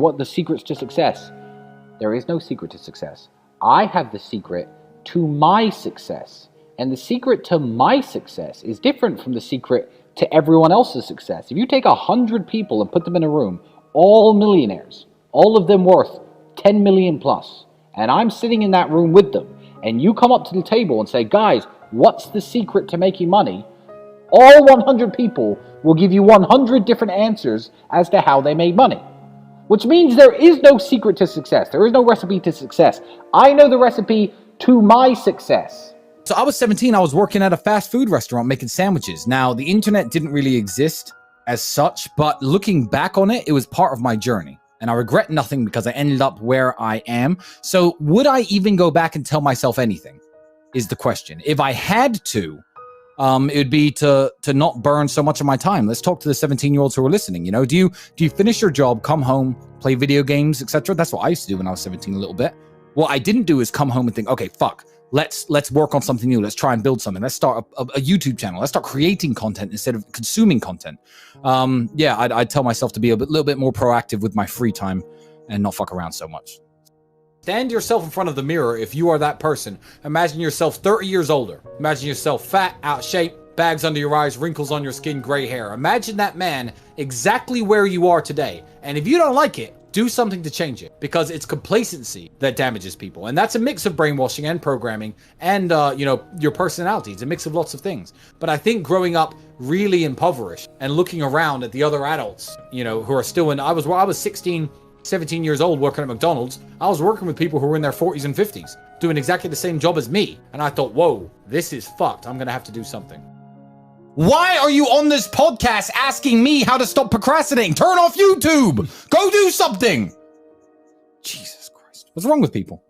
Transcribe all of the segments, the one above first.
what the secrets to success. There is no secret to success. I have the secret to my success. And the secret to my success is different from the secret to everyone else's success. If you take 100 people and put them in a room, all millionaires, all of them worth 10 million plus, and I'm sitting in that room with them, and you come up to the table and say, guys, what's the secret to making money? All 100 people will give you 100 different answers as to how they made money. Which means there is no secret to success. There is no recipe to success. I know the recipe to my success. So I was 17, I was working at a fast food restaurant making sandwiches. Now, the internet didn't really exist as such, but looking back on it, it was part of my journey. And I regret nothing because I ended up where I am. So would I even go back and tell myself anything is the question. If I had to, it would be to not burn so much of my time. Let's talk to the 17-year-olds who are listening. You know, do you finish your job, come home, play video games, etc.? That's what I used to do when I was 17 a little bit. What I didn't do is come home and think, okay, fuck. Let's work on something new. Let's try and build something. Let's start a YouTube channel. Let's start creating content instead of consuming content. Yeah, I'd tell myself to be a little bit more proactive with my free time and not fuck around so much. Stand yourself in front of the mirror if you are that person. Imagine yourself 30 years older. Imagine yourself fat, out of shape, bags under your eyes, wrinkles on your skin, gray hair. Imagine that man exactly where you are today. And if you don't like it, do something to change it, because it's complacency that damages people. And that's a mix of brainwashing and programming and, you know, your personality. It's a mix of lots of things. But I think growing up really impoverished and looking around at the other adults, you know, who are still in, I was 16, 17 years old working at McDonald's. I was working with people who were in their 40s and 50s doing exactly the same job as me. And I thought, whoa, this is fucked. I'm going to have to do something. Why are you on this podcast asking me how to stop procrastinating? Turn off YouTube. Go do something. Jesus Christ. What's wrong with people?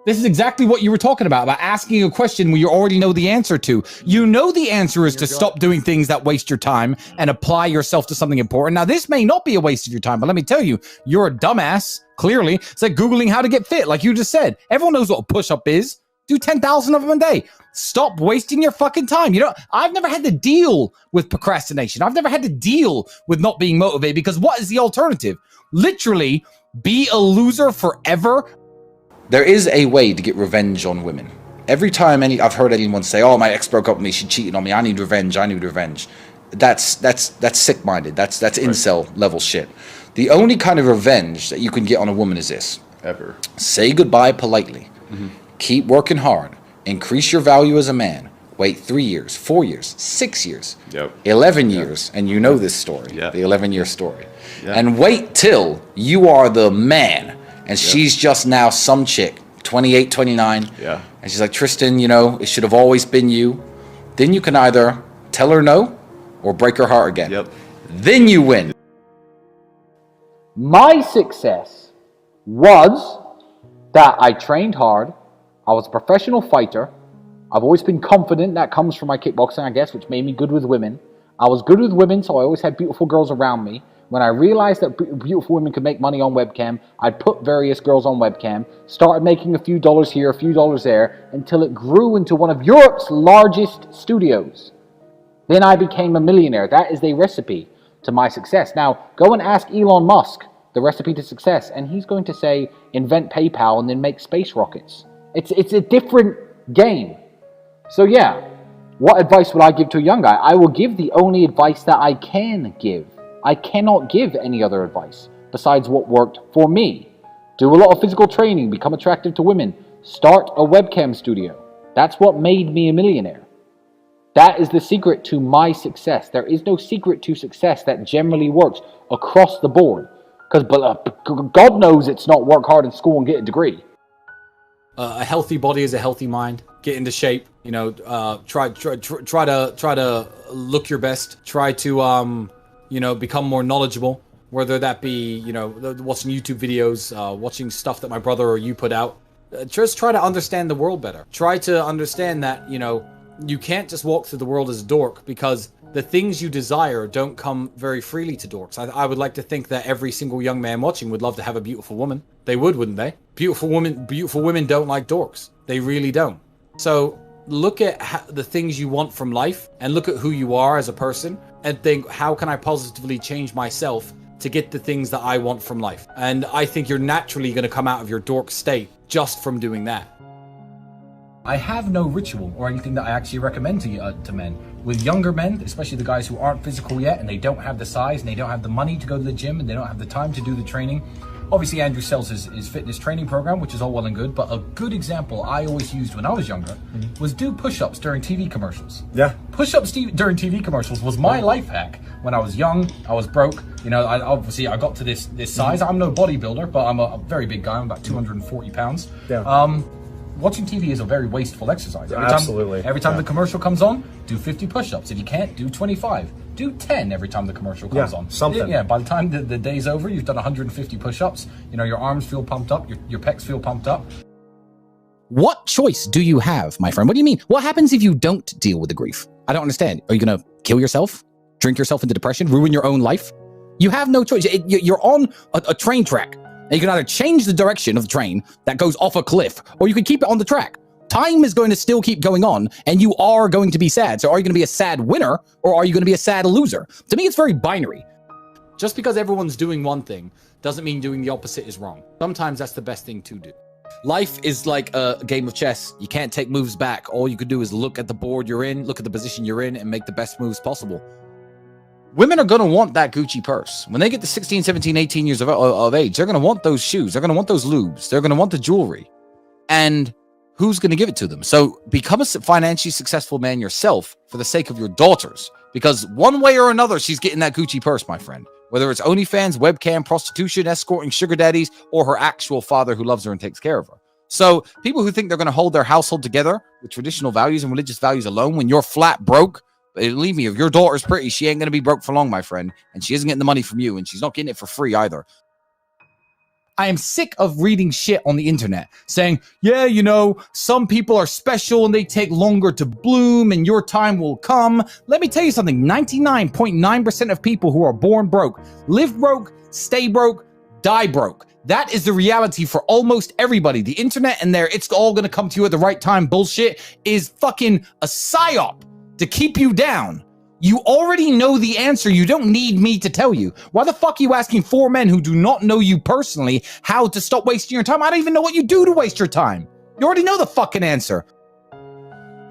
This is exactly what you were talking about asking a question where you already know the answer to. You know the answer is to stop doing things that waste your time and apply yourself to something important. Now, this may not be a waste of your time, but let me tell you, you're a dumbass, clearly. It's like Googling how to get fit, like you just said. Everyone knows what a push-up is. Do 10,000 of them a day. Stop wasting your fucking time. You know, I've never had to deal with procrastination. I've never had to deal with not being motivated, because what is the alternative? Literally, be a loser forever. There is a way to get revenge on women. Every time I've heard anyone say, oh, my ex broke up with me, she cheated on me, I need revenge, I need revenge. That's sick-minded. That's right. Incel level shit. The only kind of revenge that you can get on a woman is this. Ever. Say goodbye politely. Mm-hmm. Keep working hard. Increase your value as a man. Wait 3 years, 4 years, 6 years, 11 years, and you know this story, the 11-year story. And wait till you are the man, and she's just now some chick, 28, 29, and she's like, Tristan, you know, it should have always been you. Then you can either tell her no or break her heart again. Then you win. My success was that I trained hard. I was a professional fighter. I've always been confident. That comes from my kickboxing, I guess, which made me good with women. I was good with women, so I always had beautiful girls around me. When I realized that beautiful women could make money on webcam, I'd put various girls on webcam, started making a few dollars here, a few dollars there, until it grew into one of Europe's largest studios. Then I became a millionaire. That is the recipe to my success. Now, go and ask Elon Musk the recipe to success, and he's going to say, invent PayPal and then make space rockets. It's a different game. So yeah, what advice will I give to a young guy? I will give the only advice that I can give. I cannot give any other advice besides what worked for me. Do a lot of physical training, become attractive to women, start a webcam studio. That's what made me a millionaire. That is the secret to my success. There is no secret to success that generally works across the board. Because God knows it's not work hard in school and get a degree. A healthy body is a healthy mind. Get into shape. You know, try to look your best. Try to you know, become more knowledgeable. Whether that be, you know, watching YouTube videos, watching stuff that my brother or you put out. Just try to understand the world better. Try to understand that, you know, you can't just walk through the world as a dork, because the things you desire don't come very freely to dorks. I would like to think that every single young man watching would love to have a beautiful woman. They would, wouldn't they? Beautiful women don't like dorks. They really don't. So look at the things you want from life and look at who you are as a person and think, how can I positively change myself to get the things that I want from life. And I think you're naturally going to come out of your dork state just from doing that. I have no ritual or anything that I actually recommend to men. With younger men, especially the guys who aren't physical yet and they don't have the size and they don't have the money to go to the gym and they don't have the time to do the training. Obviously, Andrew sells his fitness training program, which is all well and good, but a good example I always used when I was younger was do push-ups during TV commercials. Yeah. Push-ups during TV commercials was my life hack. When I was young, I was broke. You know, I got to this size. I'm no bodybuilder, but I'm a very big guy. I'm about 240 pounds. Yeah. Watching TV is a very wasteful exercise. Absolutely. Every time the commercial comes on, do 50 push-ups. If you can't, do 25. Do 10 every time the commercial comes on. Something. Yeah, by the time the day's over, you've done 150 push-ups. You know, your arms feel pumped up, your pecs feel pumped up. What choice do you have, my friend? What do you mean? What happens if you don't deal with the grief? I don't understand. Are you going to kill yourself? Drink yourself into depression? Ruin your own life? You have no choice. You're on a train track. And you can either change the direction of the train that goes off a cliff, or you can keep it on the track. Time is going to still keep going on, and you are going to be sad. So are you going to be a sad winner, or are you going to be a sad loser? To me, it's very binary. Just because everyone's doing one thing doesn't mean doing the opposite is wrong. Sometimes that's the best thing to do. Life is like a game of chess. You can't take moves back. All you could do is look at the board you're in, look at the position you're in, and make the best moves possible. Women are going to want that Gucci purse. When they get to 16, 17, 18 years of age, they're going to want those shoes. They're going to want those lubes. They're going to want the jewelry. And who's going to give it to them? So become a financially successful man yourself for the sake of your daughters. Because one way or another, she's getting that Gucci purse, my friend. Whether it's OnlyFans, webcam, prostitution, escorting, sugar daddies, or her actual father who loves her and takes care of her. So people who think they're going to hold their household together with traditional values and religious values alone when you're flat broke, believe me, if your daughter's pretty, she ain't going to be broke for long, my friend. And she isn't getting the money from you, and she's not getting it for free either. I am sick of reading shit on the internet saying, yeah, you know, some people are special and they take longer to bloom and your time will come. Let me tell you something. 99.9% of people who are born broke, live broke, stay broke, die broke. That is the reality for almost everybody. The internet and it's all going to come to you at the right time bullshit is fucking a psyop to keep you down. You already know the answer. You don't need me to tell you. Why the fuck are you asking 4 men who do not know you personally how to stop wasting your time? I don't even know what you do to waste your time. You already know the fucking answer.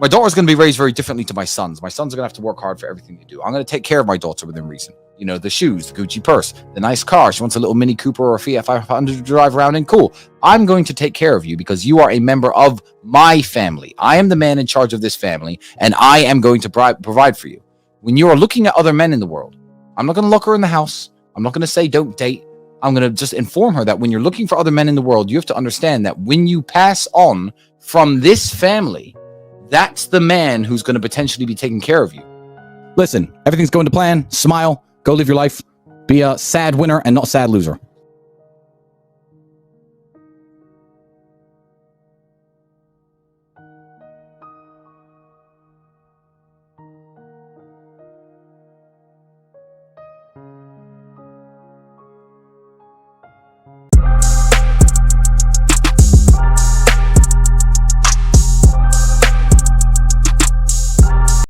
My daughter's going to be raised very differently to my sons. My sons are going to have to work hard for everything they do. I'm going to take care of my daughter within reason. You know, the shoes, the Gucci purse, the nice car. She wants a little Mini Cooper or a Fiat 500 to drive around in. Cool. I'm going to take care of you because you are a member of my family. I am the man in charge of this family, and I am going to provide for you. When you are looking at other men in the world, I'm not going to lock her in the house. I'm not going to say don't date. I'm going to just inform her that when you're looking for other men in the world, you have to understand that when you pass on from this family, that's the man who's going to potentially be taking care of you. Listen, everything's going to plan. Smile. Go live your life. Be a sad winner and not a sad loser.